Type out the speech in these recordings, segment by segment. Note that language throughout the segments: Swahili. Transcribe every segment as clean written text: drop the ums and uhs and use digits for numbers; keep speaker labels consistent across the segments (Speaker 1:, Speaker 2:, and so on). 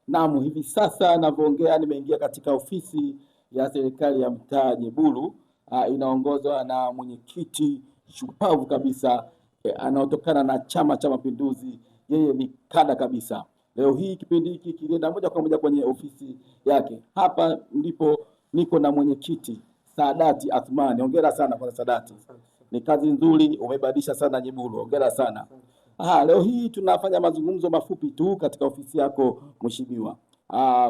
Speaker 1: Naam, hivi sasa ninavyoongea nimeingia katika ofisi ya serikali ya mtaa Nyeburu, inaongozwa na mwenyekiti shupavu kabisa, anaotokana na Chama cha Mapinduzi. Yeye ni kada kabisa. Leo hii kipindi hiki kilienda moja kwa moja kwenye ofisi yake. Hapa ndipo niko na mwenyekiti Saadati Athmani. Hongera sana kwa Saadati, ni kazi nzuri, umebadilisha sana Nyeburu. Hongera sana. Leo hii tunafanya mazungumzo mafupi tu katika ofisi yako mheshimiwa.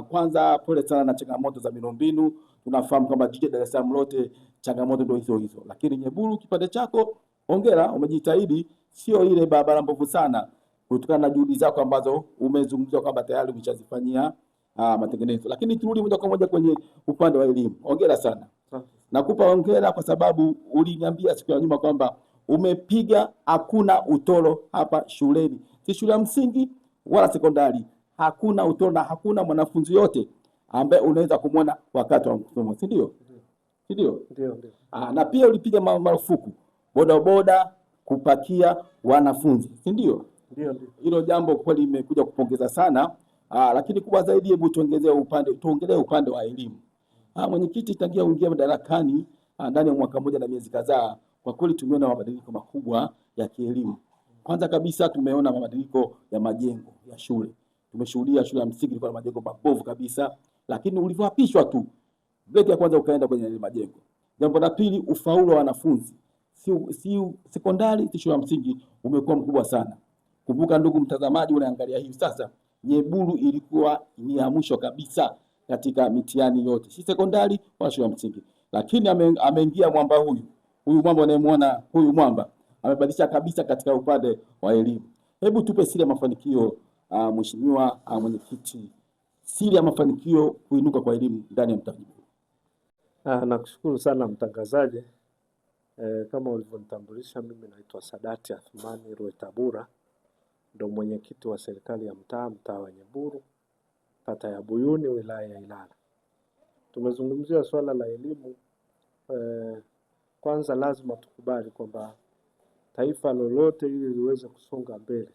Speaker 1: Kwanza pole sana na changamoto za miundombinu. Tunafahamu kwamba jiji Dar es Salaam lote changamoto ndio hizo, lakini Nyeburu kipande chako hongera, umejitahidi. Sio ile barabara mbovu sana, kutokana na juhudi zako ambazo umezungumzia kwamba tayari umeshazifanyia matengenezo. Lakini turudi moja kwa moja kwenye upande wa elimu. Hongera sana. Nakupa hongera kwa sababu uliniambia siku ya nyuma kwamba umepiga hakuna utoro hapa shuleni, si shule ya msingi wala sekondari. Hakuna utoro na hakuna mwanafunzi yote ambaye unaweza kumwona wakati wa masomo, si ndio? Ndio. Na pia ulipiga marufuku bodaboda kupakia wanafunzi, si ndio? Ndio. Hilo jambo kweli limekuja kupongeza sana. Lakini kubwa zaidi, hebu tuongelee upande wa elimu. Mwenyekiti, tangia uingia madarakani ndani ya mwaka mmoja na miezi kadhaa, kwa kweli tumeona mabadiliko makubwa ya kielimu. Kwanza kabisa tumeona mabadiliko ya majengo ya shule. Tumeshuhudia shule ya msingi ilikuwa na majengo mabovu kabisa, lakini ulivyoapishwa tu breki ya kwanza ukaenda kwenye majengo. Jambo la pili, ufaulu wa wanafunzi si sekondari, si shule ya msingi umekuwa mkubwa sana. Kumbuka ndugu mtazamaji, unaangalia hivi sasa, Nyeburu ilikuwa ni ya mwisho kabisa katika mitihani yote, si sekondari wala shule ya msingi. Lakini ameingia mwamba huyu mwamba unayemwona huyu mwamba amebadilisha kabisa katika upande wa elimu. Hebu tupe siri ya mafanikio mheshimiwa mwenyekiti, siri ya mafanikio kuinuka kwa elimu ndani ya mtaa.
Speaker 2: Nakushukuru sana mtangazaji. Kama ulivyonitambulisha, mimi naitwa Saadati Athmani Rwetabura, ndo mwenyekiti wa serikali ya mtaa wa Nyeburu, kata ya Buyuni, wilaya ya Ilala. Tumezungumzia swala la elimu. Kwanza lazima tukubali kwamba taifa lolote ili liweze kusonga mbele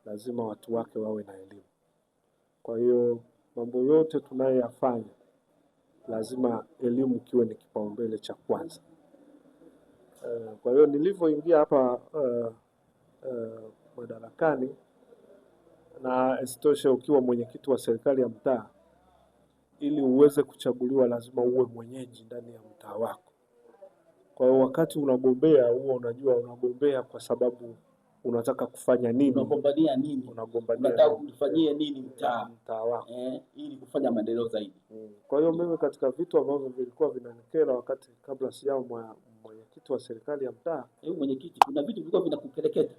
Speaker 2: lazima watu wake wawe na elimu. Kwa hiyo mambo yote tunayoyafanya lazima elimu kiwe ni kipaumbele cha kwanza. Kwa hiyo nilivyoingia hapa madarakani, na isitoshe ukiwa mwenyekiti wa serikali ya mtaa, ili uweze kuchaguliwa lazima uwe mwenyeji ndani ya mtaa wako. Kwa hiyo wakati unagombea huwa unajua unagombea kwa sababu unataka kufanya nini,
Speaker 1: unagombania nini, unataka kufanyia nini
Speaker 2: mtaa wako
Speaker 1: ili kufanya maendeleo zaidi.
Speaker 2: Kwa hiyo mimi katika vitu ambavyo vilikuwa vinanikera wakati kabla sijawa mwenyekiti wa serikali ya mtaa,
Speaker 1: mwenyekiti, kuna vitu vilikuwa vinakukeleketa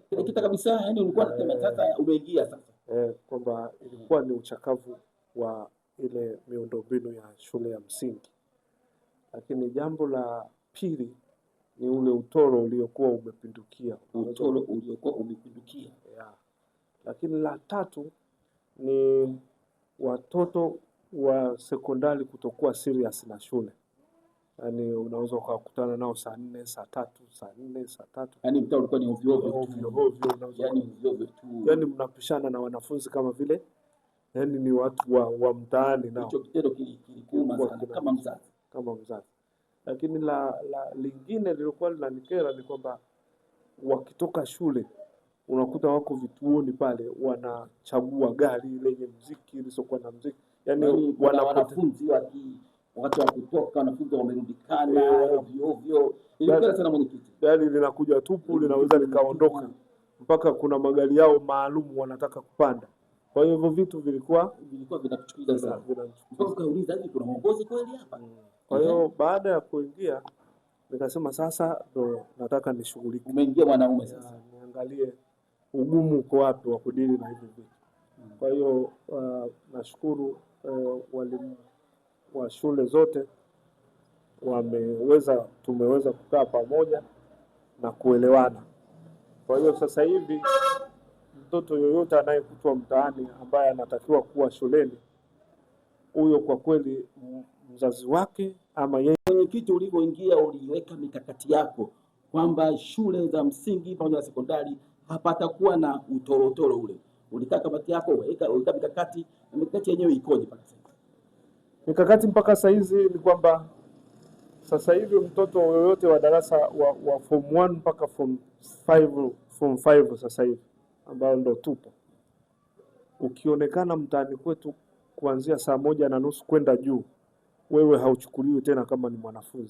Speaker 1: keleketa kabisa, yani ulikuwa unasema sasa umeingia sasa
Speaker 2: kwamba ilikuwa ni uchakavu wa ile miundombinu ya shule ya msingi. Lakini jambo la pili ni ule utoro uliokuwa umepindukia. Lakini la tatu ni watoto wa sekondari kutokuwa serious na shule. Yaani unaweza ukakutana nao saa 4, saa 3, saa 4, saa 3.
Speaker 1: Yaani mtaa ulikuwa ni ovyo,
Speaker 2: yaani mnapishana na wanafunzi kama vile yaani ni watu wa mtaani nao.
Speaker 1: Hicho kitendo kilikuuma sana
Speaker 2: kama mzazi. Lakini la lingine lilikuwa linanikera ni kwamba wakitoka shule unakuta wako vituoni pale wanachagua gari lenye muziki lisokuwa na muziki.
Speaker 1: Yaani wanafunzi wakati wa kutoka wanafunzi wamerundikana ovyo. Ilikuwa sana mwenyekiti.
Speaker 2: Gari linakuja tupu, linaweza likaondoka mpaka kuna magari yao maalum wanataka kupanda. Kwa hiyo hivyo vitu vilikuwa
Speaker 1: vinakuchukiza sana. Mpaka kauliza hivi kuna uongozi kweli hapa?
Speaker 2: Kwa hiyo baada ya kuingia nikasema sasa ndo nataka nishughulike.
Speaker 1: Umeingia mwanaume sasa.
Speaker 2: Niangalie ugumu uko wapi wa kudili na hivi vitu. Kwa hiyo nashukuru walimu wa shule zote tumeweza kukaa pamoja na kuelewana. Kwa hiyo sasa hivi mtoto yoyote anayekutwa mtaani ambaye anatakiwa kuwa shuleni, huyo kwa kweli mzazi wake ama yeye.
Speaker 1: Mwenyekiti, ulivyoingia uliweka mikakati yako kwamba shule za msingi pamoja na sekondari hapatakuwa na utorotoro ule. Ulikaa kamati yako, ulikaa mikakati, na mikakati yenyewe ikoje mpaka sasa?
Speaker 2: Mikakati mpaka sasa hizi ni kwamba sasa hivi mtoto yoyote wa darasa wa form 1 mpaka form 5 sasa hivi ambao ndo tupo, ukionekana mtaani kwetu kuanzia saa 1:30 kwenda juu, wewe hauchukuliwi tena kama ni mwanafunzi.